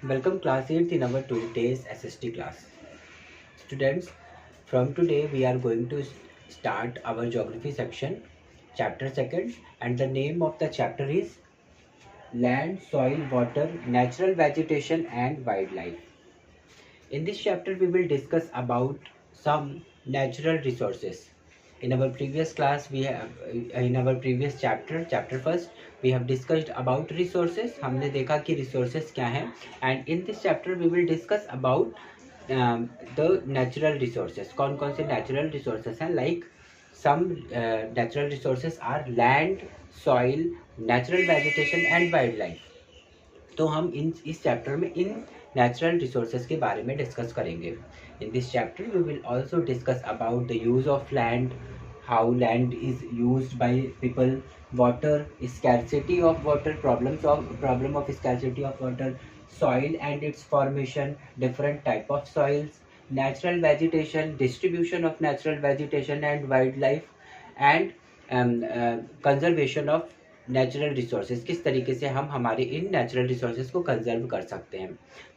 Welcome class 8th in our today's SST class. Students, from today we are going to start our geography section, chapter 2nd, and the name of the chapter is Land, Soil, Water, Natural Vegetation and Wildlife. In this chapter we will discuss about some natural resources. In our previous class we have in our previous chapter first we have discussed about resources. हमने देखा कि resources क्या हैं, and in this chapter we will discuss about the natural resources. कौन कौन से natural resources हैं, like some natural resources are land, soil, natural vegetation and wildlife. तो हम इस चैप्टर में इन नेचुरल रिसोर्सेज के बारे में डिस्कस करेंगे. In this chapter we will also discuss about the use of land, how land is used by people, water, scarcity of water, problem of scarcity of water, soil and its formation, different type of soils, natural vegetation, distribution of natural vegetation and wildlife, and conservation of natural resources. किस तरीके से हम हमारे in natural resources को conserve कर सकते हैं.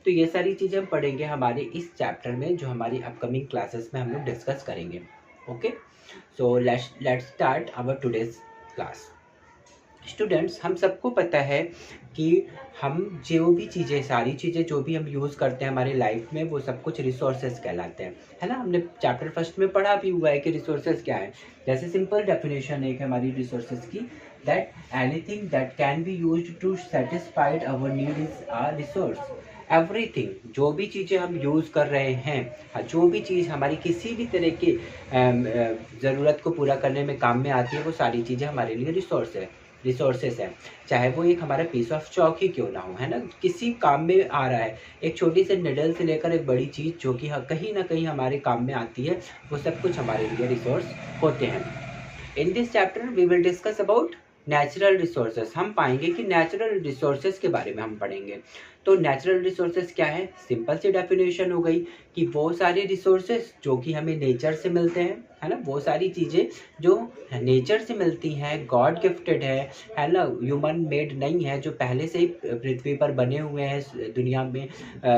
तो ये सारी चीज़ें हम पढ़ेंगे हमारे इस चैप्टर में, जो हमारी अपकमिंग क्लासेस में हम लोग डिस्कस करेंगे. Okay, so let's start our today's class. Students, हम सबको पता है कि हम जो भी चीज़ें, सारी चीज़ें जो भी हम यूज़ करते हैं हमारी लाइफ में, वो सब कुछ रिसोर्सेज कहलाते हैं, है ना. हमने चैप्टर फर्स्ट में पढ़ा भी हुआ है कि रिसोर्सेज क्या है. जैसे सिंपल डेफिनेशन है हमारी रिसोर्सेज की, that anything that can be used to satisfied our need is a resource. Everything, जो भी चीज़ें हम यूज़ कर रहे हैं, जो भी चीज़ हमारी किसी भी तरह की ज़रूरत को पूरा करने में काम में आती है, वो सारी चीज़ें हमारे लिए रिसोर्सेस है. चाहे वो एक हमारा पीस ऑफ चौक ही क्यों ना हो, है ना, किसी काम में आ रहा है. एक छोटी से निडल से लेकर एक बड़ी चीज़ जो कि कहीं ना कहीं हमारे काम में आती है, वो सब कुछ हमारे लिए रिसोर्स होते हैं. In this chapter we will discuss about natural resources. हम पाएंगे कि नेचुरल रिसोर्सेज के बारे में हम पढ़ेंगे. तो नेचुरल रिसोर्सेज क्या है? सिंपल सी डेफिनेशन हो गई कि वो सारे रिसोर्सेज जो कि हमें नेचर से मिलते हैं, है ना, वो सारी चीज़ें जो नेचर से मिलती हैं, गॉड गिफ्टेड है ना, ह्यूमन मेड नहीं है, जो पहले से ही पृथ्वी पर बने हुए हैं, दुनिया में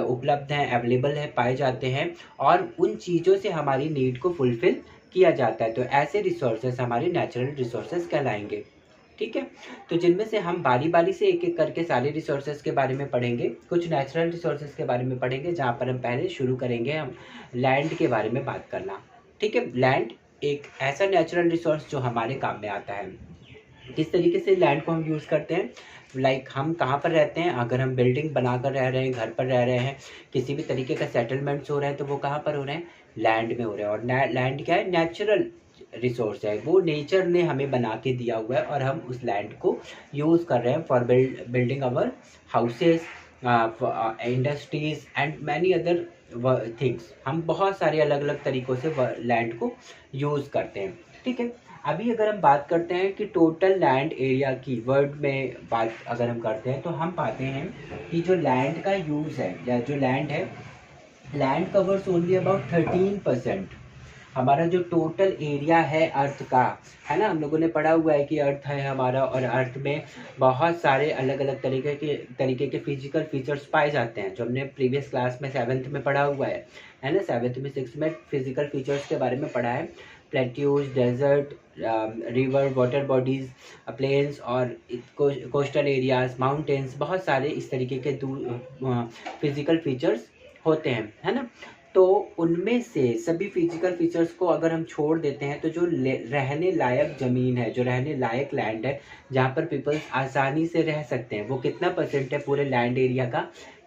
उपलब्ध हैं, अवेलेबल है, पाए जाते हैं, और उन चीज़ों से हमारी नीड को फुलफिल किया जाता है. तो ऐसे रिसोर्सेज हमारे नेचुरल रिसोर्सेज कहलाएंगे. ठीक है, तो जिनमें से हम बारी बारी से एक एक करके सारे रिसोर्सेज के बारे में पढ़ेंगे. कुछ नेचुरल रिसोर्सेज के बारे में पढ़ेंगे, जहाँ पर हम पहले शुरू करेंगे हम लैंड के बारे में बात करना. ठीक है, लैंड एक ऐसा नेचुरल रिसोर्स जो हमारे काम में आता है. किस तरीके से लैंड को हम यूज़ करते हैं, लाइक हम कहाँ पर रहते हैं, अगर हम बिल्डिंग बनाकर रह रहे हैं, घर पर रह रहे हैं, किसी भी तरीके का सेटलमेंट्स हो रहे हैं, तो वो कहाँ पर हो रहे हैं, लैंड में हो रहे हैं. और लैंड क्या है? नेचुरल रिसोर्स है, वो नेचर ने हमें बना के दिया हुआ है, और हम उस लैंड को यूज़ कर रहे हैं for building our houses, industries and many other things. हम बहुत सारे अलग अलग तरीक़ों से लैंड को यूज़ करते हैं. ठीक है, अभी अगर हम बात करते हैं कि टोटल लैंड एरिया की वर्ल्ड में बात अगर हम करते हैं, तो हम पाते हैं कि जो लैंड का यूज़ है, या जो लैंड है, लैंड कवर्स ओनली अबाउट 13%. हमारा जो टोटल एरिया है अर्थ का, है ना, हम लोगों ने पढ़ा हुआ है कि अर्थ है हमारा, और अर्थ में बहुत सारे अलग अलग तरीके के फिजिकल फीचर्स पाए जाते हैं, जो हमने प्रीवियस क्लास में 7th में पढ़ा हुआ है ना. 7th में 6th में फिजिकल फीचर्स के बारे में पढ़ा है. Plateaus, desert, river, water bodies, plains और कोस्टल एरियाज, माउंटेन्स, बहुत सारे इस तरीके के फिजिकल फीचर्स होते हैं, है ना. तो उनमें से सभी फिजिकल फीचर्स को अगर हम छोड़ देते हैं, तो जो रहने लायक ज़मीन है, जो रहने लायक लैंड है, जहाँ पर पीपल्स आसानी से रह सकते हैं, वो कितना परसेंट है पूरे लैंड एरिया का?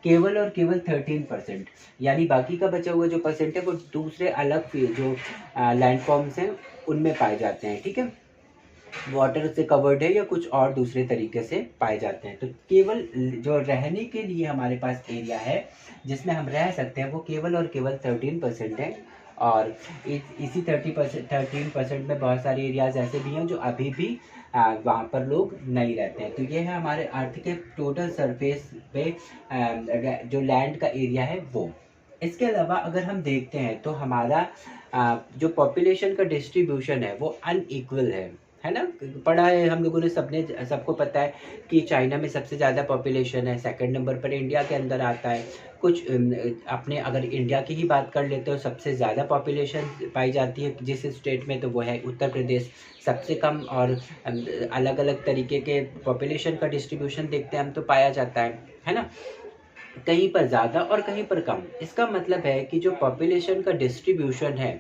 केवल और केवल 13%. यानी बाकी का बचा हुआ जो परसेंट है, वो दूसरे अलग जो लैंड फॉर्म्स हैं उनमें पाए जाते हैं. ठीक है, वाटर से कवर्ड है या कुछ और दूसरे तरीके से पाए जाते हैं. तो केवल जो रहने के लिए हमारे पास एरिया है, जिसमें हम रह सकते हैं, वो केवल और केवल 13% है. और इसी 13% में बहुत सारे एरियाज ऐसे भी हैं जो अभी भी वहाँ पर लोग नहीं रहते हैं. तो ये है हमारे अर्थ के टोटल सरफेस पे जो लैंड का एरिया है वो. इसके अलावा अगर हम देखते हैं, तो हमारा जो पॉपुलेशन का डिस्ट्रीब्यूशन है वो अनइक्वल है. है ना, पढ़ा है हम लोगों ने, सबको पता है कि चाइना में सबसे ज़्यादा पॉपुलेशन है, सेकंड नंबर पर इंडिया के अंदर आता है। कुछ अपने अगर इंडिया की ही बात कर लेते हो, सबसे ज़्यादा पॉपुलेशन पाई जाती है जिस स्टेट में, तो वो है उत्तर प्रदेश। सबसे कम और अलग अलग तरीके के पॉपुलेशन का डिस्ट्रीब्यूशन देखते हैं हम तो पाया जाता है ना, कहीं पर ज़्यादा और कहीं पर कम। इसका मतलब है कि जो पॉपुलेशन का डिस्ट्रीब्यूशन है,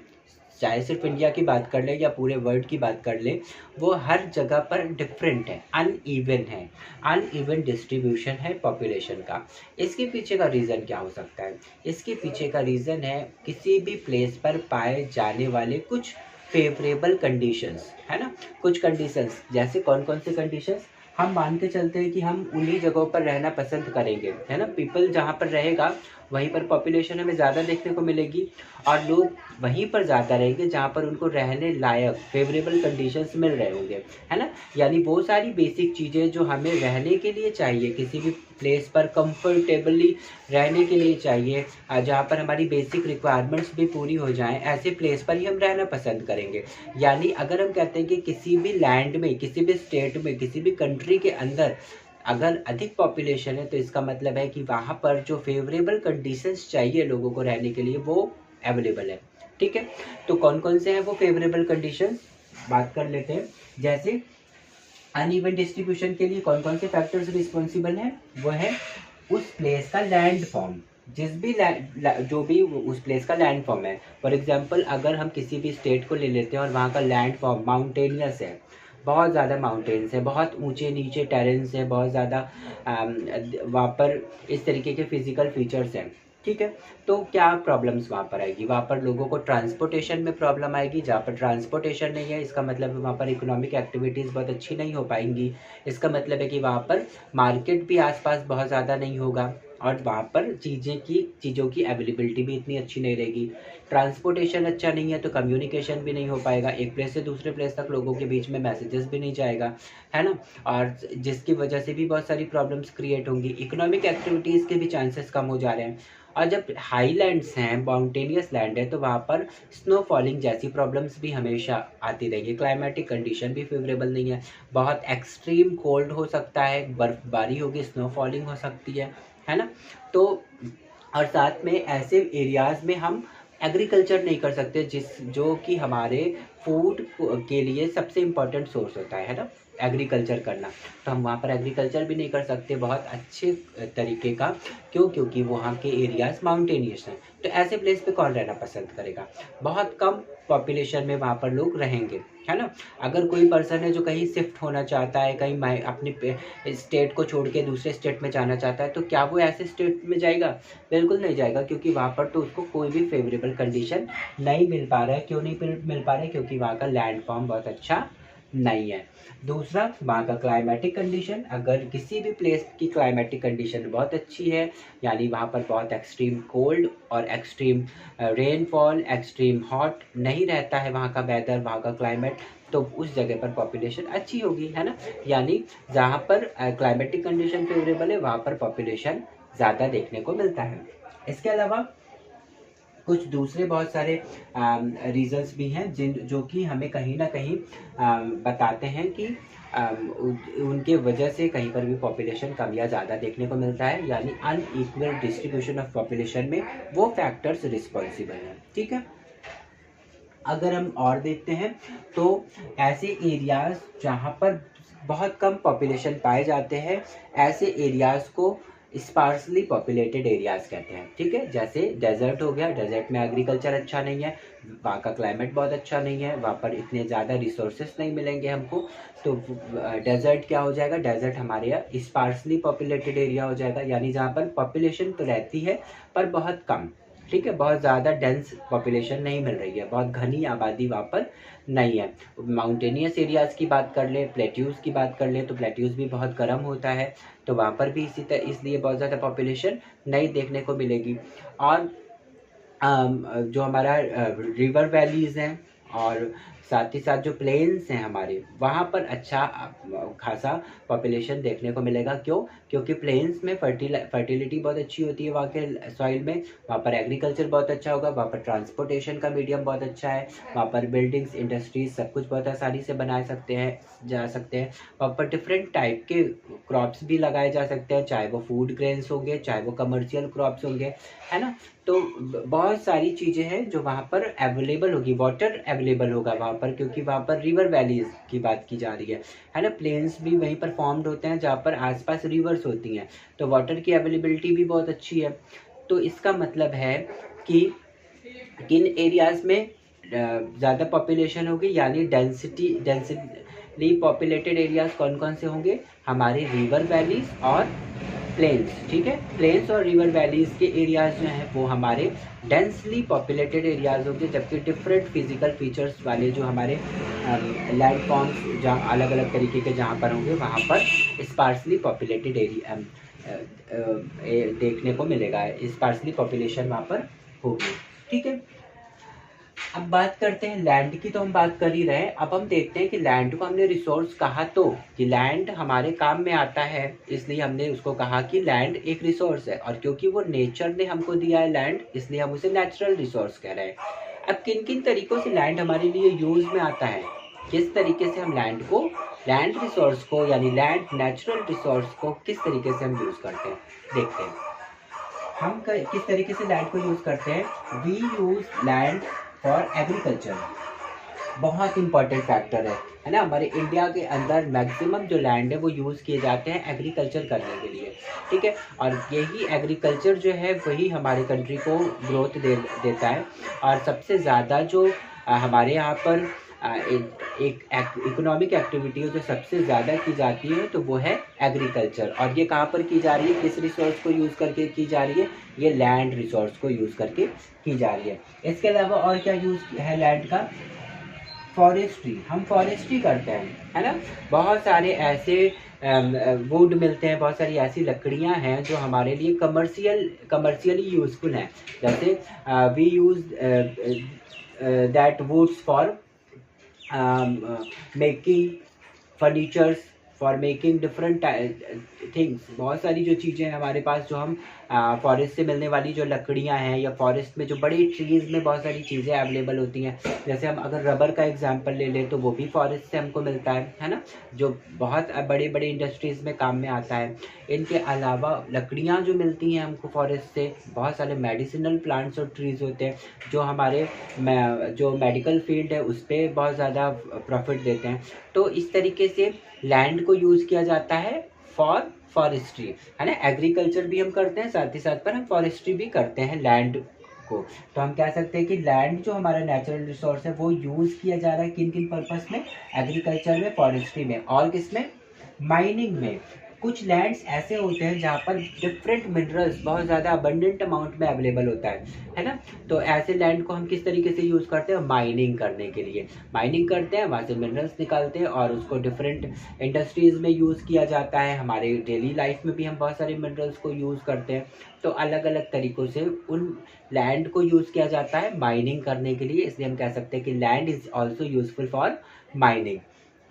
चाहे सिर्फ इंडिया की बात कर ले या पूरे वर्ल्ड की बात कर ले, वो हर जगह पर डिफरेंट है, अनइवन है, अनइवन डिस्ट्रीब्यूशन है पॉपुलेशन का। इसके पीछे का रीज़न क्या हो सकता है? इसके पीछे का रीज़न है किसी भी प्लेस पर पाए जाने वाले कुछ फेवरेबल कंडीशंस, है ना, कुछ कंडीशंस। जैसे कौन कौन से कंडीशंस? हम मान के चलते हैं कि हम उन्हीं जगहों पर रहना पसंद करेंगे, है ना, पीपल जहाँ पर रहेगा वहीं पर पॉपुलेशन हमें ज़्यादा देखने को मिलेगी, और लोग वहीं पर ज़्यादा रहेंगे जहाँ पर उनको रहने लायक फेवरेबल कंडीशंस मिल रहे होंगे, है ना। यानी वो सारी बेसिक चीज़ें जो हमें रहने के लिए चाहिए, किसी भी प्लेस पर कंफर्टेबली रहने के लिए चाहिए, जहाँ पर हमारी बेसिक रिक्वायरमेंट्स भी पूरी हो जाएं, ऐसे प्लेस पर ही हम रहना पसंद करेंगे। यानी अगर हम कहते हैं कि किसी भी लैंड में, किसी भी स्टेट में, किसी भी कंट्री के अंदर अगर अधिक पॉपुलेशन है, तो इसका मतलब है कि वहाँ पर जो फेवरेबल कंडीशंस चाहिए लोगों को रहने के लिए, वो अवेलेबल है। ठीक है, तो कौन कौन से हैं वो फेवरेबल कंडीशंस, बात कर लेते हैं। जैसे अनइवन डिस्ट्रीब्यूशन के लिए कौन कौन से फैक्टर्स रिस्पॉन्सिबल हैं? वो है उस प्लेस का लैंड फॉर्म, जिस भी जो भी उस प्लेस का लैंड फॉर्म है। फॉर एग्जांपल अगर हम किसी भी स्टेट को ले लेते हैं और वहाँ का लैंड फॉर्म माउंटेनियस है, बहुत ज़्यादा माउंटेन्स है, बहुत ऊंचे नीचे टेरेंस है, बहुत ज़्यादा वहाँ पर इस तरीके के फिजिकल फीचर्स हैं, ठीक है, तो क्या प्रॉब्लम्स वहाँ पर आएगी? वहाँ पर लोगों को ट्रांसपोर्टेशन में प्रॉब्लम आएगी। जहाँ पर ट्रांसपोर्टेशन नहीं है, इसका मतलब है वहाँ पर इकोनॉमिक एक्टिविटीज़ बहुत अच्छी नहीं हो पाएंगी। इसका मतलब है कि वहाँ पर मार्केट भी आसपास बहुत ज़्यादा नहीं होगा, और वहाँ पर चीज़ों की अवेलेबिलिटी भी इतनी अच्छी नहीं रहेगी। ट्रांसपोर्टेशन अच्छा नहीं है तो कम्युनिकेशन भी नहीं हो पाएगा, एक प्लेस से दूसरे प्लेस तक लोगों के बीच में मैसेजेस भी नहीं जाएगा, है ना, और जिसकी वजह से भी बहुत सारी प्रॉब्लम्स क्रिएट होंगी। इकोनॉमिक एक्टिविटीज़ के भी चांसेस कम हो जा रहे हैं। और जब हाईलैंड्स हैं, माउंटेनियस लैंड है, तो वहाँ पर स्नो फॉलिंग जैसी प्रॉब्लम्स भी हमेशा आती रहेगी। क्लाइमेटिक कंडीशन भी फेवरेबल नहीं है, बहुत एक्सट्रीम कोल्ड हो सकता है, बर्फबारी होगी, स्नो फॉलिंग हो सकती है ना। तो और साथ में ऐसे एरियाज़ में हम एग्रीकल्चर नहीं कर सकते जो कि हमारे फूड के लिए सबसे इम्पोर्टेंट सोर्स होता है ना, एग्रीकल्चर करना। तो हम वहाँ पर एग्रीकल्चर भी नहीं कर सकते बहुत अच्छे तरीके का। क्यों? क्योंकि वहाँ के एरियाज माउंटेनियस हैं। तो ऐसे प्लेस पे कौन रहना पसंद करेगा? बहुत कम पॉपुलेशन में वहाँ पर लोग रहेंगे, है ना। अगर कोई पर्सन है जो कहीं शिफ्ट होना चाहता है, कहीं अपने स्टेट को छोड़ के दूसरे स्टेट में जाना चाहता है, तो क्या वो ऐसे स्टेट में जाएगा? बिल्कुल नहीं जाएगा, क्योंकि वहाँ पर तो उसको कोई भी फेवरेबल कंडीशन नहीं मिल पा रहा है। क्यों नहीं मिल पा रहा है? क्योंकि वहाँ का लैंड फॉर्म बहुत अच्छा नहीं है। दूसरा, वहाँ का क्लाइमेटिक कंडीशन। अगर किसी भी प्लेस की क्लाइमेटिक कंडीशन बहुत अच्छी है, यानी वहाँ पर बहुत एक्सट्रीम कोल्ड और एक्सट्रीम रेनफॉल, एक्सट्रीम हॉट नहीं रहता है वहाँ का वेदर, वहाँ का क्लाइमेट, तो उस जगह पर पॉपुलेशन अच्छी होगी, है ना। यानी जहाँ पर क्लाइमेटिक कंडीशन फेवरेबल है, वहाँ पर पॉपुलेशन ज़्यादा देखने को मिलता है। इसके अलावा कुछ दूसरे बहुत सारे रीजंस भी हैं जो कि हमें कहीं ना कहीं बताते हैं कि उनके वजह से कहीं पर भी पॉपुलेशन कम या ज़्यादा देखने को मिलता है। यानी अनइक्वल डिस्ट्रीब्यूशन ऑफ पॉपुलेशन में वो फैक्टर्स रिस्पॉन्सिबल हैं, ठीक है। अगर हम और देखते हैं तो ऐसे एरियाज जहाँ पर बहुत कम पॉपुलेशन पाए जाते हैं, ऐसे एरियाज को स्पार्सली पॉपुलेटेड एरियाज कहते हैं, ठीक है। जैसे डेजर्ट हो गया, डेजर्ट में एग्रीकल्चर अच्छा नहीं है, वहाँ का क्लाइमेट बहुत अच्छा नहीं है, वहाँ पर इतने ज़्यादा रिसोर्सेस नहीं मिलेंगे हमको, तो डेजर्ट क्या हो जाएगा? डेजर्ट हमारे यहाँ स्पार्सली पॉपुलेटेड एरिया हो जाएगा, यानी जहाँ पर पॉपुलेशन तो रहती है पर बहुत कम, ठीक है, बहुत ज़्यादा डेंस पॉपुलेशन नहीं मिल रही है, बहुत घनी आबादी वहाँ पर नहीं है। माउंटेनियस एरियाज़ की बात कर ले, प्लेट्यूज़ की बात कर ले, तो प्लेट्यूज़ भी बहुत गर्म होता है, तो वहाँ पर भी इसलिए बहुत ज़्यादा पॉपुलेशन नहीं देखने को मिलेगी। और जो हमारा रिवर वैलीज़ हैं और साथ ही साथ जो प्लेन्स हैं हमारे, वहाँ पर अच्छा खासा पॉपुलेशन देखने को मिलेगा। क्यों? क्योंकि प्लेन्स में फर्टिलिटी बहुत अच्छी होती है वहाँ के सॉइल में, वहाँ पर एग्रीकल्चर बहुत अच्छा होगा, वहाँ पर ट्रांसपोर्टेशन का मीडियम बहुत अच्छा है, वहाँ पर बिल्डिंग्स, इंडस्ट्रीज सब कुछ बहुत आसानी से जा सकते हैं। वहाँ पर डिफरेंट टाइप के क्रॉप्स भी लगाए जा सकते हैं, चाहे वो फूड ग्रेन्स होंगे, चाहे वो कमर्शियल क्रॉप्स होंगे, है ना। तो बहुत सारी चीज़ें हैं जो वहाँ पर अवेलेबल होगी। वाटर अवेलेबल होगा वहाँ पर, क्योंकि वहाँ पर रिवर वैलीज की बात की जा रही है ना। प्लेन्स भी वहीं पर फॉर्म्ड होते हैं जहाँ पर आसपास रिवर्स होती हैं, तो वाटर की अवेलेबिलिटी भी बहुत अच्छी है। तो इसका मतलब है कि किन एरियाज़ में ज़्यादा पॉपुलेशन होगी, यानी डेंसिटी पॉपुलेटेड एरियाज़ कौन कौन से होंगे? हमारे रिवर वैलीज और प्लेन्स। ठीक है, प्लेन्स और रिवर वैलीज के एरियाज जो हैं वो हमारे डेंसली पॉपुलेटेड एरियाज होंगे, जबकि डिफरेंट फिजिकल फीचर्स वाले जो हमारे लैंड फॉर्म्स जहाँ अलग अलग तरीके के जहाँ पर होंगे, वहाँ पर स्पार्सली पॉपुलेटेड एरिया देखने को मिलेगा, स्पार्सली पॉपुलेशन वहाँ पर होगी। ठीक है, अब बात करते हैं लैंड की। तो हम बात कर ही रहे हैं, अब हम देखते हैं कि लैंड को हमने रिसोर्स कहा, तो कि लैंड हमारे काम में आता है, इसलिए हमने उसको कहा कि लैंड एक रिसोर्स है। और क्योंकि वो नेचर ने हमको दिया है लैंड, इसलिए हम उसे नेचुरल रिसोर्स कह रहे हैं। अब किन किन तरीकों से लैंड हमारे लिए यूज में आता है, किस तरीके से हम लैंड रिसोर्स को यानी लैंड नेचुरल रिसोर्स को किस तरीके से हम यूज करते हैं, देखते हैं हम किस तरीके से लैंड को यूज करते हैं। We use land for agriculture, बहुत इंपॉर्टेंट फैक्टर है ना। हमारे इंडिया के अंदर मैक्सिमम जो लैंड है वो यूज़ किए जाते हैं एग्रीकल्चर करने के लिए। ठीक है, और यही एग्रीकल्चर जो है वही हमारी कंट्री को ग्रोथ देता है। और सबसे ज़्यादा जो हमारे यहाँ पर एक इकोनॉमिक एक्टिविटी जो सबसे ज़्यादा की जाती है तो वो है एग्रीकल्चर। और ये कहाँ पर की जा रही है, किस रिसोर्स को यूज़ करके की जा रही है? ये लैंड रिसोर्स को यूज़ करके की जा रही है। इसके अलावा और क्या यूज़ है लैंड का? फॉरेस्ट्री, हम फॉरेस्ट्री करते हैं, है ना। बहुत सारे ऐसे वुड मिलते हैं, बहुत सारी ऐसी लकड़ियां हैं जो हमारे लिए कमर्शियली यूज़फुल हैं। जैसे we use that woods for making furnitures, for making different things. बहुत सारी जो चीज़ें हैं हमारे पास, जो हम फॉरेस्ट से मिलने वाली जो लकड़ियां हैं, या फॉरेस्ट में जो बड़ी ट्रीज़ में बहुत सारी चीज़ें अवेलेबल होती हैं। जैसे हम अगर रबर का एग्जांपल ले लें तो वो भी फॉरेस्ट से हमको मिलता है ना, जो बहुत बड़े बड़े इंडस्ट्रीज़ में काम में आता है। इनके अलावा लकड़ियाँ जो मिलती हैं हमको फॉरेस्ट से, बहुत सारे मेडिसिनल प्लांट्स और ट्रीज़ होते हैं जो हमारे जो मेडिकल फील्ड है उस पर बहुत ज़्यादा प्रॉफिट देते हैं। तो इस तरीके से लैंड को यूज़ किया जाता है फॉर फॉरेस्ट्री, है ना। एग्रीकल्चर भी हम करते हैं, साथ ही साथ पर हम फॉरेस्ट्री भी करते हैं लैंड को। तो हम कह सकते हैं कि लैंड जो हमारा नेचुरल रिसोर्स है वो यूज़ किया जा रहा है किन किन पर्पस में? एग्रीकल्चर में, फॉरेस्ट्री में, और किसमें? माइनिंग में। कुछ लैंड्स ऐसे होते हैं जहाँ पर डिफरेंट मिनरल्स बहुत ज़्यादा अबंडेंट अमाउंट में अवेलेबल होता है ना। तो ऐसे लैंड को हम किस तरीके से यूज़ करते हैं? माइनिंग करने के लिए माइनिंग करते हैं, वहाँ से मिनरल्स निकालते हैं और उसको डिफरेंट इंडस्ट्रीज़ में यूज़ किया जाता है। हमारे डेली लाइफ में भी हम बहुत सारे मिनरल्स को यूज़ करते हैं। तो अलग अलग तरीक़ों से उन लैंड को यूज़ किया जाता है माइनिंग करने के लिए, इसलिए हम कह सकते हैं कि land is also useful for mining.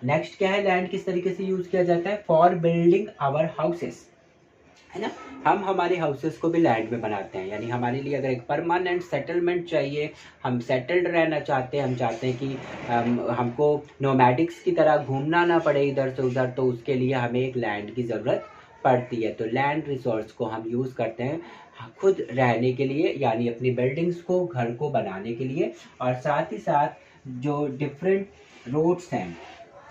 Next क्या है, लैंड किस तरीके से यूज़ किया जाता है? फॉर बिल्डिंग आवर हाउसेस, है ना। हम हमारे हाउसेस को भी लैंड में बनाते हैं, यानी हमारे लिए अगर एक परमानेंट सेटलमेंट चाहिए, हम सेटल्ड रहना चाहते हैं, हम चाहते हैं कि हमको नोमैडिक्स की तरह घूमना ना पड़े इधर से उधर, तो उसके लिए हमें एक लैंड की ज़रूरत पड़ती है। तो लैंड रिसोर्स को हम यूज़ करते हैं खुद रहने के लिए, यानी अपनी बिल्डिंग्स को, घर को बनाने के लिए। और साथ ही साथ जो डिफरेंट रोड्स हैं,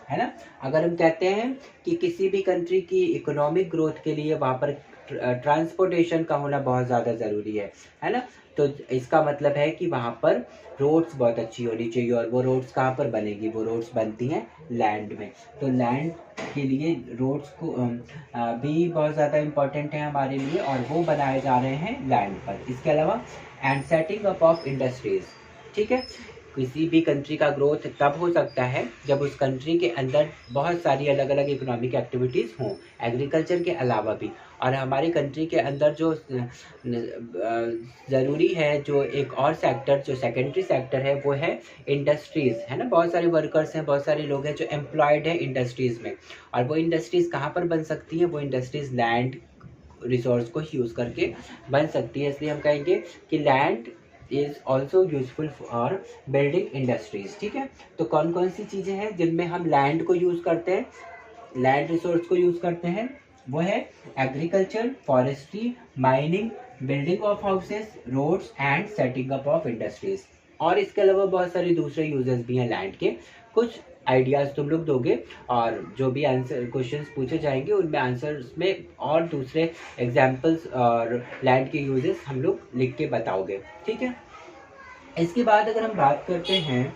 है ना। अगर हम कहते हैं कि किसी भी कंट्री की इकोनॉमिक ग्रोथ के लिए वहाँ पर ट्रांसपोर्टेशन का होना बहुत ज़्यादा ज़रूरी है ना। तो इसका मतलब है कि वहाँ पर रोड्स बहुत अच्छी होनी चाहिए। और वो रोड्स कहाँ पर बनेगी? वो रोड्स बनती हैं लैंड में। तो लैंड के लिए रोड्स को भी बहुत ज़्यादा इम्पोर्टेंट है हमारे लिए, और वो बनाए जा रहे हैं लैंड पर। इसके अलावा and setting up of industries, ठीक है। किसी भी कंट्री का ग्रोथ तब हो सकता है जब उस कंट्री के अंदर बहुत सारी अलग अलग इकोनॉमिक एक्टिविटीज़ हों, एग्रीकल्चर के अलावा भी। और हमारे कंट्री के अंदर जो ज़रूरी है, जो एक और सेक्टर, जो सेकेंडरी सेक्टर है, वो है इंडस्ट्रीज़, है ना। बहुत सारे वर्कर्स हैं, बहुत सारे लोग हैं जो एम्प्लॉयड हैं इंडस्ट्रीज़ में। और वो इंडस्ट्रीज़ कहाँ पर बन सकती हैं? वो इंडस्ट्रीज़ लैंड रिसोर्स को यूज़ करके बन सकती है। इसलिए हम कहेंगे कि land is also useful for building industries. ठीक है, तो कौन कौन सी चीज़ें हैं जिनमें हम लैंड को यूज़ करते हैं, लैंड रिसोर्स को यूज़ करते हैं? वो है agriculture, forestry, mining, building of houses, roads and setting up of industries. और इसके अलावा बहुत सारे दूसरे यूजेस भी हैं लैंड के। कुछ आइडियाज़ तुम लोग दोगे और जो भी आंसर क्वेश्चंस पूछे जाएंगे उनमें आंसर्स में और दूसरे एग्जांपल्स और लैंड के यूजेस हम लोग लिख के बताओगे। ठीक है, इसके बाद अगर हम बात करते हैं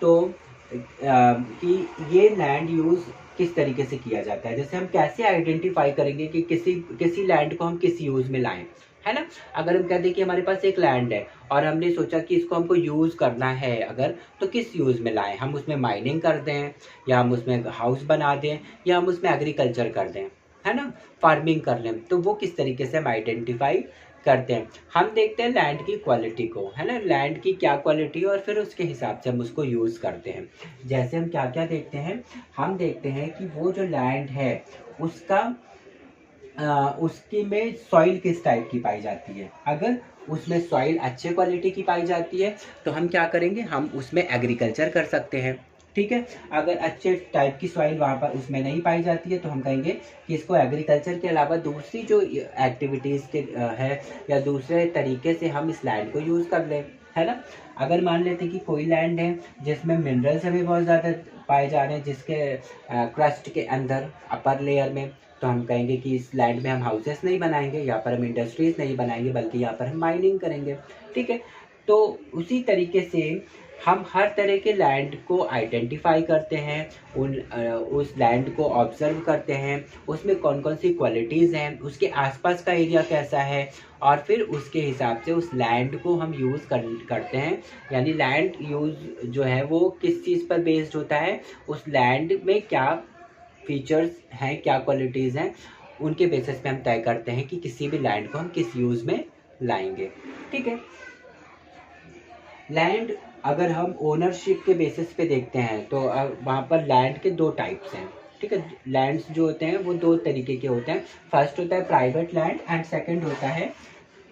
तो कि ये लैंड यूज़ किस तरीके से किया जाता है। जैसे हम कैसे आइडेंटिफाई करेंगे कि किसी लैंड को हम किस यूज़ में लाएं, है ना। अगर हम कहते हैं कि हमारे पास एक लैंड है और हमने सोचा कि इसको हमको यूज़ करना है अगर, तो किस यूज़ में लाएं? हम उसमें माइनिंग कर दें, या हम उसमें हाउस बना दें, या हम उसमें एग्रीकल्चर कर दें, है ना, फार्मिंग कर लें। तो वो किस तरीके से हम आइडेंटिफाई करते हैं? हम देखते हैं लैंड की क्वालिटी को, है ना, लैंड की क्या क्वालिटी है, और फिर उसके हिसाब से हम उसको यूज़ करते हैं। जैसे हम क्या क्या देखते हैं? हम देखते हैं कि वो जो लैंड है उसका उसकी में सॉइल किस टाइप की पाई जाती है। अगर उसमें सॉइल अच्छे क्वालिटी की पाई जाती है तो हम क्या करेंगे? हम उसमें एग्रीकल्चर कर सकते हैं। ठीक है, अगर अच्छे टाइप की सॉइल वहाँ पर उसमें नहीं पाई जाती है तो हम कहेंगे कि इसको एग्रीकल्चर के अलावा दूसरी जो एक्टिविटीज़ के है या दूसरे तरीके से हम इस लैंड को यूज़ कर लें, है ना। अगर मान लेते हैं कि कोई लैंड है जिसमें मिनरल्स हमें बहुत ज़्यादा पाए जा रहे हैं, जिसके क्रस्ट के अंदर अपर लेयर में, तो हम कहेंगे कि इस लैंड में हम हाउसेस नहीं बनाएंगे, यहाँ पर हम इंडस्ट्रीज नहीं बनाएंगे, बल्कि यहाँ पर हम माइनिंग करेंगे। ठीक है, तो उसी तरीके से हम हर तरह के लैंड को आइडेंटिफाई करते हैं, उस लैंड को ऑब्जर्व करते हैं, उसमें कौन कौन सी क्वालिटीज़ हैं, उसके आसपास का एरिया कैसा है, और फिर उसके हिसाब से उस लैंड को हम यूज़ करते हैं। यानी लैंड यूज़ जो है वो किस चीज़ पर बेस्ड होता है, उस लैंड में क्या फीचर्स हैं, क्या क्वालिटीज़ हैं, उनके बेसिस पे हम तय करते हैं कि किसी भी लैंड को हम किस यूज़ में लाएंगे। ठीक है, लैंड अगर हम ओनरशिप के बेसिस पे देखते हैं तो वहाँ पर लैंड के दो टाइप्स हैं। ठीक है, लैंड्स जो होते हैं वो दो तरीके के होते हैं। फर्स्ट होता है प्राइवेट लैंड एंड सेकंड होता है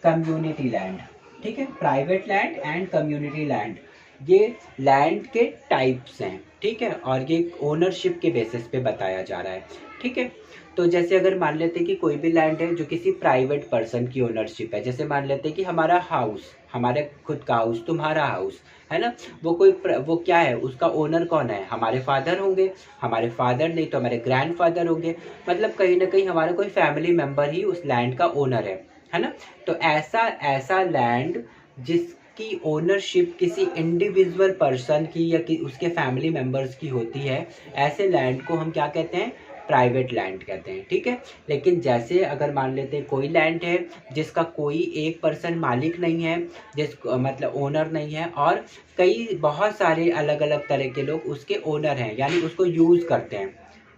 कम्युनिटी लैंड। ठीक है, private land and community land, ये लैंड के टाइप्स हैं। ठीक है, और ये ओनरशिप के बेसिस पे बताया जा रहा है। ठीक है, तो जैसे अगर मान लेते हैं कि कोई भी लैंड है जो किसी प्राइवेट पर्सन की ओनरशिप है, जैसे मान लेते हैं कि हमारा हाउस, हमारे खुद का हाउस, तुम्हारा हाउस, है ना, वो क्या है, उसका ओनर कौन है? हमारे फादर होंगे, हमारे फादर नहीं तो हमारे ग्रैंडफादर होंगे, मतलब कहीं ना कहीं हमारा कोई फैमिली मेम्बर ही उस लैंड का ओनर है ना। तो ऐसा लैंड जिसकी ओनरशिप किसी इंडिविजुअल पर्सन की या कि उसके फैमिली मेम्बर्स की होती है, ऐसे लैंड को हम क्या कहते हैं? प्राइवेट लैंड कहते हैं। ठीक है, लेकिन जैसे अगर मान लेते हैं कोई लैंड है जिसका कोई एक पर्सन मालिक नहीं है, मतलब ओनर नहीं है, और बहुत सारे अलग अलग तरह के लोग उसके ओनर हैं, यानी उसको यूज़ करते हैं।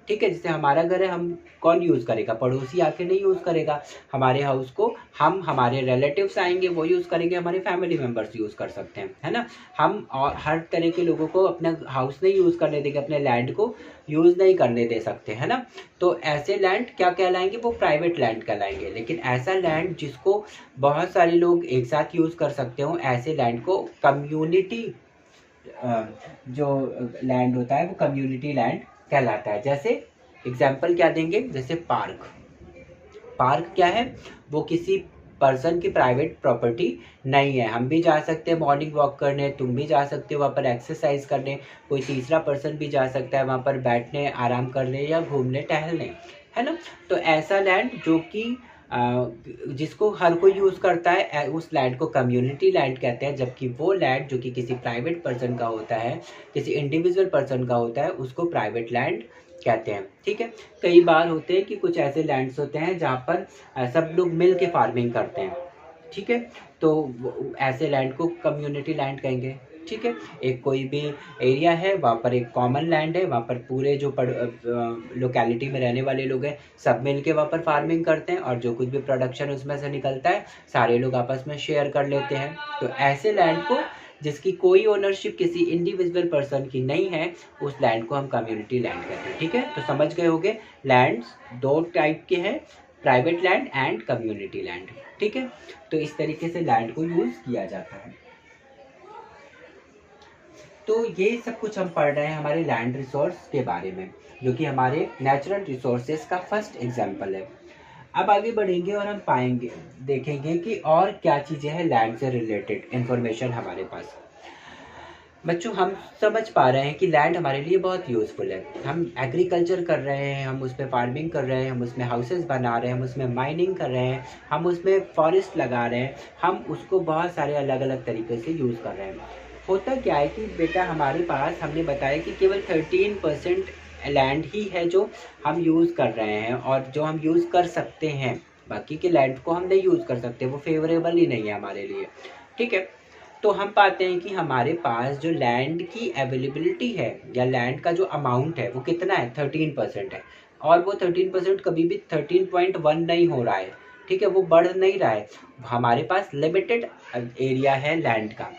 ठीक है, जैसे हमारा घर है, हम कौन यूज़ करेगा? पड़ोसी आके नहीं यूज़ करेगा हमारे हाउस को, हमारे रिलेटिव्स आएंगे वो यूज़ करेंगे, हमारे फैमिली मेम्बर्स यूज़ कर सकते हैं, है ना। हम और हर तरह के लोगों को अपना हाउस नहीं यूज़ करने देंगे, अपने लैंड को यूज़ नहीं करने दे सकते, है ना। तो ऐसे लैंड क्या कहलाएंगे? वो प्राइवेट लैंड कहलाएंगे। लेकिन ऐसा लैंड जिसको बहुत सारे लोग एक साथ यूज़ कर सकते हो, ऐसे लैंड को कम्युनिटी जो लैंड होता है वो कम्युनिटी लैंड कहलाता है। जैसे एग्जाम्पल क्या देंगे? जैसे पार्क क्या है? वो किसी पर्सन की प्राइवेट प्रॉपर्टी नहीं है। हम भी जा सकते हैं मॉर्निंग वॉक करने, तुम भी जा सकते हो वहाँ पर एक्सरसाइज करने, कोई तीसरा पर्सन भी जा सकता है वहाँ पर बैठने, आराम करने या घूमने टहलने, है ना। तो ऐसा लैंड जो कि जिसको हर कोई यूज़ करता है, उस लैंड को कम्युनिटी लैंड कहते हैं। जबकि वो लैंड जो कि किसी प्राइवेट पर्सन का होता है, किसी इंडिविजुअल पर्सन का होता है, उसको प्राइवेट लैंड कहते हैं। ठीक है, कई बार होते हैं कि कुछ ऐसे लैंड्स होते हैं जहाँ पर सब लोग मिल के फार्मिंग करते हैं। ठीक है, तो ऐसे लैंड को कम्युनिटी लैंड कहेंगे। ठीक है। एक कोई भी एरिया है, वहाँ पर एक कॉमन लैंड है, वहाँ पर पूरे जो लोकेलिटी में रहने वाले लोग हैं सब मिल के वहाँ पर फार्मिंग करते हैं, और जो कुछ भी प्रोडक्शन उसमें से निकलता है सारे लोग आपस में शेयर कर लेते हैं। तो ऐसे लैंड को जिसकी कोई ओनरशिप किसी इंडिविजुअल पर्सन की नहीं है, उस लैंड को हम कम्युनिटी लैंड कहते हैं। ठीक है, तो समझ गए होंगे लैंड्स दो टाइप के हैं, private land and community land. ठीक है, तो इस तरीके से लैंड को यूज किया जाता है। तो ये सब कुछ हम पढ़ रहे हैं हमारे लैंड रिसोर्स के बारे में, जो कि हमारे नेचुरल रिसोर्सेज का फर्स्ट एग्जाम्पल है। अब आगे बढ़ेंगे और हम पाएंगे देखेंगे कि और क्या चीज़ें हैं लैंड से रिलेटेड इंफॉर्मेशन हमारे पास। बच्चों, हम समझ पा रहे हैं कि लैंड हमारे लिए बहुत यूज़फुल है। हम एग्रीकल्चर कर रहे हैं, हम उसमें फार्मिंग कर रहे हैं, हम उसमें हाउसेस बना रहे हैं, हम उसमें माइनिंग कर रहे हैं, हम उसमें फॉरेस्ट लगा रहे हैं, हम उसको बहुत सारे अलग अलग तरीके से यूज़ कर रहे हैं। होता क्या है कि बेटा हमारे पास, हमने बताया कि केवल 13% लैंड ही है जो हम यूज़ कर रहे हैं और जो हम यूज़ कर सकते हैं। बाकी के लैंड को हम नहीं यूज़ कर सकते, वो फेवरेबल ही नहीं है हमारे लिए। ठीक है, तो हम पाते हैं कि हमारे पास जो लैंड की अवेलेबिलिटी है या लैंड का जो अमाउंट है वो कितना है, 13% है। और वो 13% कभी भी 13.1 नहीं हो रहा है। ठीक है, वो बढ़ नहीं रहा है। हमारे पास लिमिटेड एरिया है लैंड का,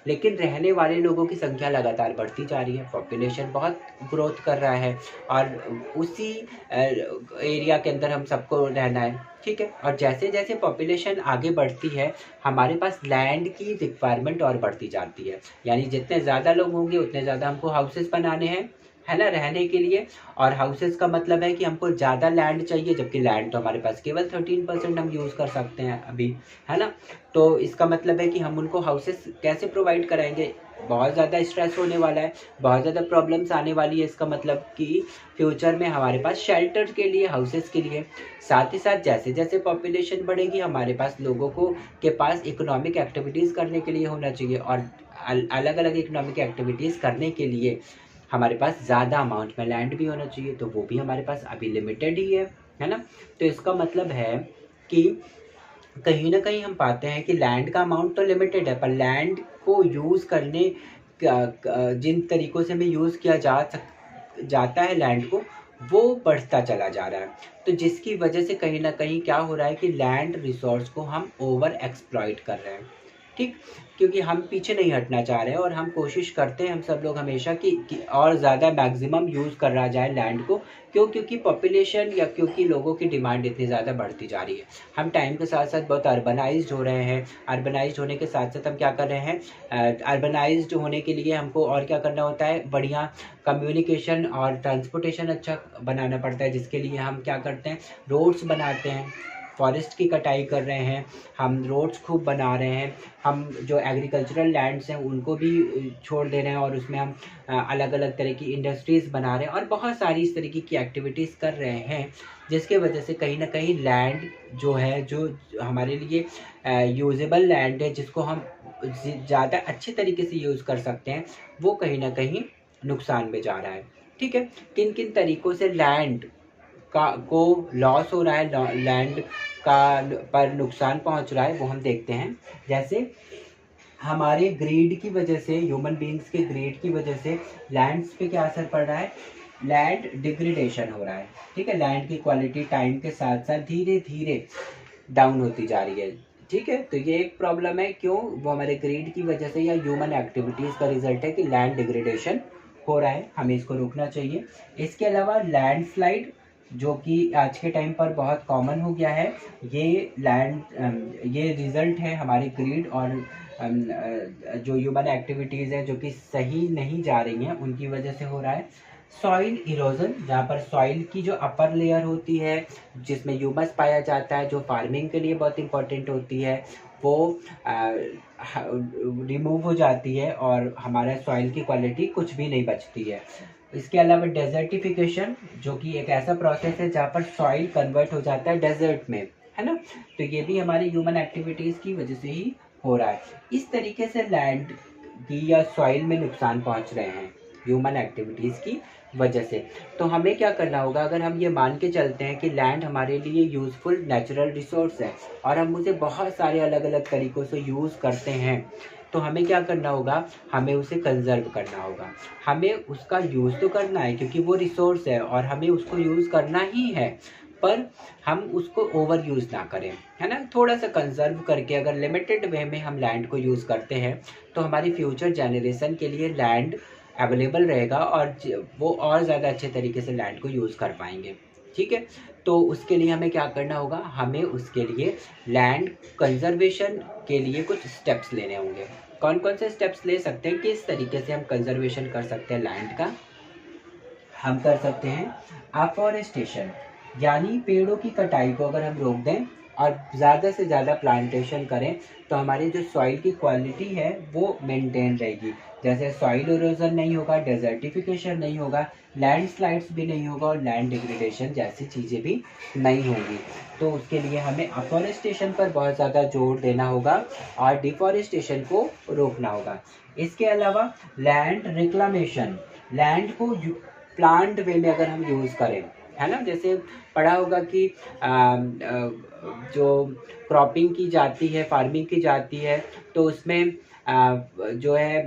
लेकिन रहने वाले लोगों की संख्या लगातार बढ़ती जा रही है, पॉपुलेशन बहुत ग्रोथ कर रहा है और उसी एरिया के अंदर हम सबको रहना है। ठीक है, और जैसे जैसे पॉपुलेशन आगे बढ़ती है हमारे पास लैंड की रिक्वायरमेंट और बढ़ती जाती है। यानी जितने ज़्यादा लोग होंगे उतने ज़्यादा हमको हाउसेस बनाने हैं, है ना, रहने के लिए। और हाउसेस का मतलब है कि हमको ज़्यादा लैंड चाहिए, जबकि लैंड तो हमारे पास केवल 13% हम यूज़ कर सकते हैं अभी, है ना। तो इसका मतलब है कि हम उनको हाउसेस कैसे प्रोवाइड कराएंगे, बहुत ज़्यादा स्ट्रेस होने वाला है, बहुत ज़्यादा प्रॉब्लम्स आने वाली है। इसका मतलब कि फ्यूचर में हमारे पास शेल्टर के लिए, हाउसेस के लिए, साथ ही साथ जैसे जैसे पॉपुलेशन बढ़ेगी हमारे पास लोगों को के पास इकोनॉमिक एक्टिविटीज़ करने के लिए होना चाहिए, और अलग अलग इकोनॉमिक एक्टिविटीज़ करने के लिए हमारे पास ज़्यादा अमाउंट में लैंड भी होना चाहिए, तो वो भी हमारे पास अभी लिमिटेड ही है ना। तो इसका मतलब है कि कहीं ना कहीं हम पाते हैं कि लैंड का अमाउंट तो लिमिटेड है, पर लैंड को यूज़ करने जिन तरीक़ों से हमें यूज़ किया जाता है लैंड को, वो बढ़ता चला जा रहा है। तो जिसकी वजह से कहीं ना कहीं क्या हो रहा है कि लैंड रिसोर्स को हम ओवर एक्सप्लॉइट कर रहे हैं। ठीक, क्योंकि हम पीछे नहीं हटना चाह रहे हैं और हम कोशिश करते हैं हम सब लोग हमेशा कि और ज़्यादा मैक्सिमम यूज़ करा जाए लैंड को। क्यों? क्योंकि पॉपुलेशन या क्योंकि लोगों की डिमांड इतनी ज़्यादा बढ़ती जा रही है। हम टाइम के साथ साथ बहुत अर्बनाइज्ड हो रहे हैं। अर्बनाइज्ड होने के साथ साथ हम क्या कर रहे हैं, अर्बनाइज्ड होने के लिए हमको और क्या करना होता है, बढ़िया कम्युनिकेशन और ट्रांसपोर्टेशन अच्छा बनाना पड़ता है, जिसके लिए हम क्या करते हैं, रोड्स बनाते हैं, फॉरेस्ट की कटाई कर रहे हैं, हम रोड्स खूब बना रहे हैं, हम जो एग्रीकल्चरल लैंड्स हैं उनको भी छोड़ दे रहे हैं और उसमें हम अलग अलग तरह की इंडस्ट्रीज़ बना रहे हैं और बहुत सारी इस तरीके की एक्टिविटीज़ कर रहे हैं, जिसके वजह से कहीं ना कहीं लैंड जो है, जो हमारे लिए यूजेबल लैंड है, जिसको हम ज़्यादा अच्छे तरीके से यूज़ कर सकते हैं, वो कहीं ना कहीं नुकसान में जा रहा है। ठीक है, किन किन तरीक़ों से लैंड को लॉस हो रहा है, लैंड का पर नुकसान पहुंच रहा है, वो हम देखते हैं। जैसे हमारे ग्रीड की वजह से, ह्यूमन बींग्स के ग्रीड की वजह से लैंड्स पे क्या असर पड़ रहा है, लैंड डिग्रेडेशन हो रहा है। ठीक है, लैंड की क्वालिटी टाइम के साथ साथ धीरे धीरे डाउन होती जा रही है। ठीक है, तो ये एक प्रॉब्लम है। क्यों? वो हमारे ग्रीड की वजह से या ह्यूमन एक्टिविटीज़ का रिजल्ट है कि लैंड डिग्रेडेशन हो रहा है, हमें इसको रोकना चाहिए। इसके अलावा लैंडस्लाइड, जो कि आज के टाइम पर बहुत कॉमन हो गया है, ये रिज़ल्ट है हमारे ग्रीड और जो ह्यूमन एक्टिविटीज़ है जो कि सही नहीं जा रही हैं, उनकी वजह से हो रहा है। सॉइल इरोजन, जहाँ पर सॉइल की जो अपर लेयर होती है जिसमें ह्यूमस पाया जाता है, जो फार्मिंग के लिए बहुत इंपॉर्टेंट होती है, वो रिमूव हो जाती है और हमारा सॉइल की क्वालिटी कुछ भी नहीं बचती है। इसके अलावा डेजर्टिफिकेशन, जो कि एक ऐसा प्रोसेस है जहाँ पर सॉइल कन्वर्ट हो जाता है डेजर्ट में, है ना। तो ये भी हमारी ह्यूमन एक्टिविटीज़ की वजह से ही हो रहा है। इस तरीके से लैंड की या सॉइल में नुकसान पहुँच रहे हैं ह्यूमन एक्टिविटीज़ की वजह से। तो हमें क्या करना होगा, अगर हम ये मान के चलते हैं कि लैंड हमारे लिए यूज़फुल नेचुरल रिसोर्स है और हम उसे बहुत सारे अलग अलग तरीक़ों से यूज़ करते हैं, तो हमें क्या करना होगा, हमें उसे कंजर्व करना होगा। हमें उसका यूज़ तो करना है क्योंकि वो रिसोर्स है और हमें उसको यूज़ करना ही है, पर हम उसको ओवर यूज़ ना करें, है ना। थोड़ा सा कंजर्व करके अगर लिमिटेड वे में हम लैंड को यूज़ करते हैं तो हमारी फ्यूचर जनरेशन के लिए लैंड अवेलेबल रहेगा और वो और ज़्यादा अच्छे तरीके से लैंड को यूज़ कर पाएंगे। ठीक है, तो उसके लिए हमें क्या करना होगा, हमें उसके लिए लैंड कंजर्वेशन के लिए कुछ स्टेप्स लेने होंगे। कौन कौन से स्टेप्स ले सकते हैं, किस तरीके से हम कंजर्वेशन कर सकते हैं लैंड का। हम कर सकते हैं अफॉरेस्टेशन, यानी पेड़ों की कटाई को अगर हम रोक दें और ज़्यादा से ज़्यादा प्लांटेशन करें तो हमारी जो सॉइल की क्वालिटी है वो मेंटेन रहेगी। जैसे सॉइल इरोजन नहीं होगा, डेजर्टिफिकेशन नहीं होगा, लैंडस्लाइड्स भी नहीं होगा और लैंड डिग्रेडेशन जैसी चीज़ें भी नहीं होंगी। तो उसके लिए हमें अफॉरेस्टेशन पर बहुत ज़्यादा जोर देना होगा और डिफॉरेस्टेशन को रोकना होगा। इसके अलावा लैंड रिक्लामेशन, लैंड को प्लांट वे में अगर हम यूज़ करें, है ना। जैसे पढ़ा होगा कि जो क्रॉपिंग की जाती है, फार्मिंग की जाती है, तो उसमें जो है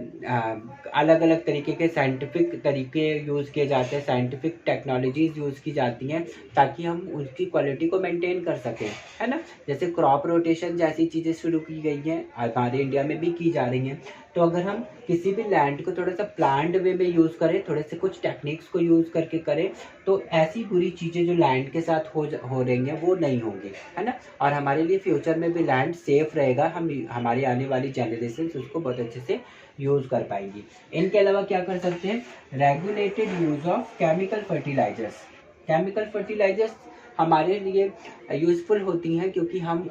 अलग अलग तरीके के साइंटिफिक तरीके यूज़ किए जाते हैं, साइंटिफिक टेक्नोलॉजीज़ यूज़ की जाती हैं ताकि हम उसकी क्वालिटी को मेंटेन कर सकें, है ना। जैसे क्रॉप रोटेशन जैसी चीज़ें शुरू की गई हैं, हमारे इंडिया में भी की जा रही हैं। तो अगर हम किसी भी लैंड को थोड़ा सा प्लान्ड वे में यूज़ करें, थोड़े से कुछ टेक्निक्स को यूज़ करके करें, तो ऐसी बुरी चीज़ें जो लैंड के साथ हो रही हैं वो नहीं होंगी, है ना। और हमारे लिए फ्यूचर में भी लैंड सेफ रहेगा, हम हमारी आने वाली जनरेशन उसको बहुत अच्छे से यूज़ कर पाएंगी। इनके अलावा क्या कर सकते हैं, regulated use of chemical fertilizers. Chemical fertilizers हमारे लिए यूज़फुल होती हैं क्योंकि हम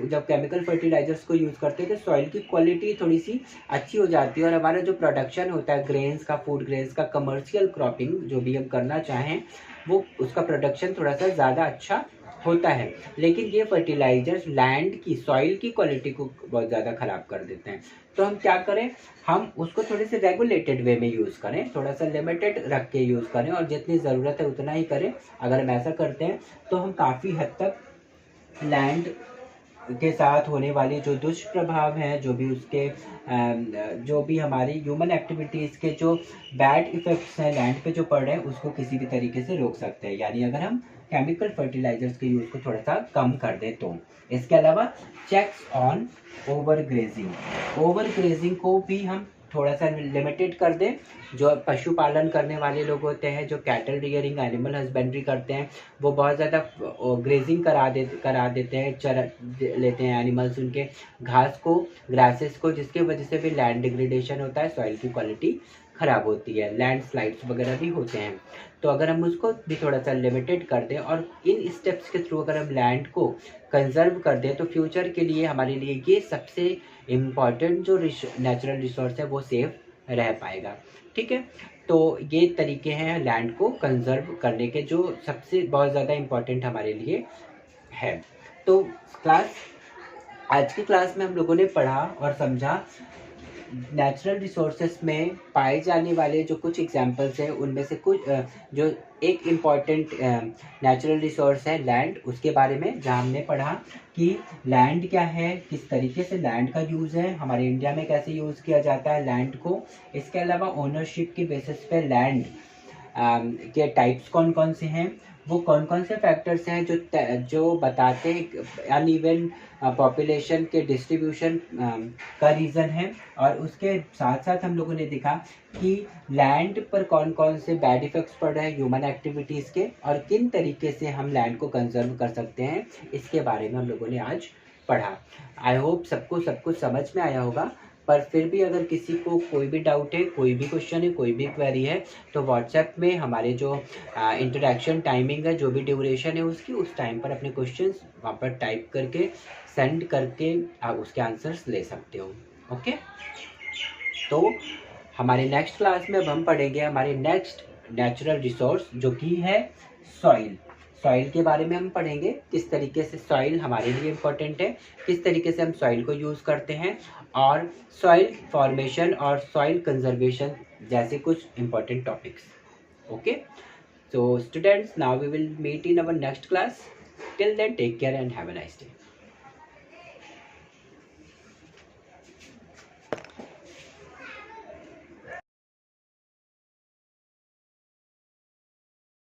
जब केमिकल फर्टिलाइजर्स को यूज़ करते हैं तो सॉइल की क्वालिटी थोड़ी सी अच्छी हो जाती है और हमारा जो प्रोडक्शन होता है ग्रेन्स का, फूड ग्रेन्स का, कमर्शियल क्रॉपिंग जो भी हम करना चाहें वो उसका प्रोडक्शन थोड़ा सा ज़्यादा अच्छा होता है। लेकिन ये फर्टिलाइजर्स लैंड की, सॉइल की क्वालिटी को बहुत ज़्यादा ख़राब कर देते हैं। तो हम क्या करें, हम उसको थोड़े से रेगुलेटेड वे में यूज़ करें, थोड़ा सा लिमिटेड रख के यूज़ करें और जितनी ज़रूरत है उतना ही करें। अगर हम ऐसा करते हैं तो हम काफ़ी हद तक लैंड के साथ होने वाली जो दुष्प्रभाव हैं, जो भी उसके जो भी हमारी ह्यूमन एक्टिविटीज़ के जो बैड इफ़ेक्ट्स हैं लैंड पे जो पड़ रहे हैं उसको किसी भी तरीके से रोक सकते हैं, यानी अगर हम केमिकल फर्टिलाइजर्स के यूज़ को थोड़ा सा कम कर दें तो। इसके अलावा चेक्स ऑन ओवर ग्रेजिंग को भी हम थोड़ा सा लिमिटेड कर दें। जो पशुपालन करने वाले लोग होते हैं, जो कैटल रियरिंग, एनिमल हस्बेंड्री करते हैं, वो बहुत ज़्यादा ग्रेजिंग करा देते हैं, चर लेते हैं एनिमल्स उनके घास को, ग्रासेस को, जिसकी वजह से भी लैंड डिग्रेडेशन होता है, सॉइल की क्वालिटी ख़राब होती है, लैंडस्लाइड्स वगैरह भी होते हैं। तो अगर हम उसको भी थोड़ा सा लिमिटेड कर दें और इन स्टेप्स के थ्रू अगर हम लैंड को कंजर्व कर दें तो फ्यूचर के लिए हमारे लिए ये सबसे इम्पॉर्टेंट जो नेचुरल रिसोर्स है वो सेफ रह पाएगा। ठीक है, तो ये तरीके हैं लैंड को कंजर्व करने के जो सबसे बहुत ज़्यादा इम्पॉर्टेंट हमारे लिए है। तो आज की क्लास में हम लोगों ने पढ़ा और समझा नेचुरल रिसोर्सेस में पाए जाने वाले जो कुछ एग्जांपल्स हैं उनमें से कुछ जो एक इम्पॉर्टेंट नेचुरल रिसोर्स है लैंड, उसके बारे में, जहाँ हमने पढ़ा कि लैंड क्या है, किस तरीके से लैंड का यूज़ है, हमारे इंडिया में कैसे यूज़ किया जाता है लैंड को। इसके अलावा ओनरशिप के बेसिस पे लैंड के टाइप्स कौन कौन से हैं, वो कौन कौन से फैक्टर्स हैं जो बताते हैं अनइवन पॉपुलेशन के डिस्ट्रीब्यूशन का रीज़न है। और उसके साथ साथ हम लोगों ने देखा कि लैंड पर कौन कौन से बैड इफ़ेक्ट्स पड़ रहे हैं ह्यूमन एक्टिविटीज़ के और किन तरीके से हम लैंड को कंजर्व कर सकते हैं, इसके बारे में हम लोगों ने आज पढ़ा। आई होप सबको सब कुछ समझ में आया होगा, पर फिर भी अगर किसी को कोई भी डाउट है, कोई भी क्वेश्चन है, कोई भी क्वेरी है, तो व्हाट्सएप में हमारे जो इंटरेक्शन टाइमिंग है, जो भी ड्यूरेशन है उसकी, उस टाइम पर अपने क्वेश्चंस वहाँ पर टाइप करके सेंड करके आप उसके आंसर्स ले सकते हो। ओके, तो हमारे नेक्स्ट क्लास में अब हम पढ़ेंगे हमारे नेक्स्ट नेचुरल रिसोर्स जो कि है सॉइल। सॉइल के बारे में हम पढ़ेंगे, किस तरीके से सॉइल हमारे लिए इम्पोर्टेंट है, किस तरीके से हम सॉइल को यूज़ करते हैं, और सॉइल फॉर्मेशन और सॉइल कंजर्वेशन जैसे कुछ important topics. Okay, so students, now we will meet in our next class. Till then, take care and have a nice day.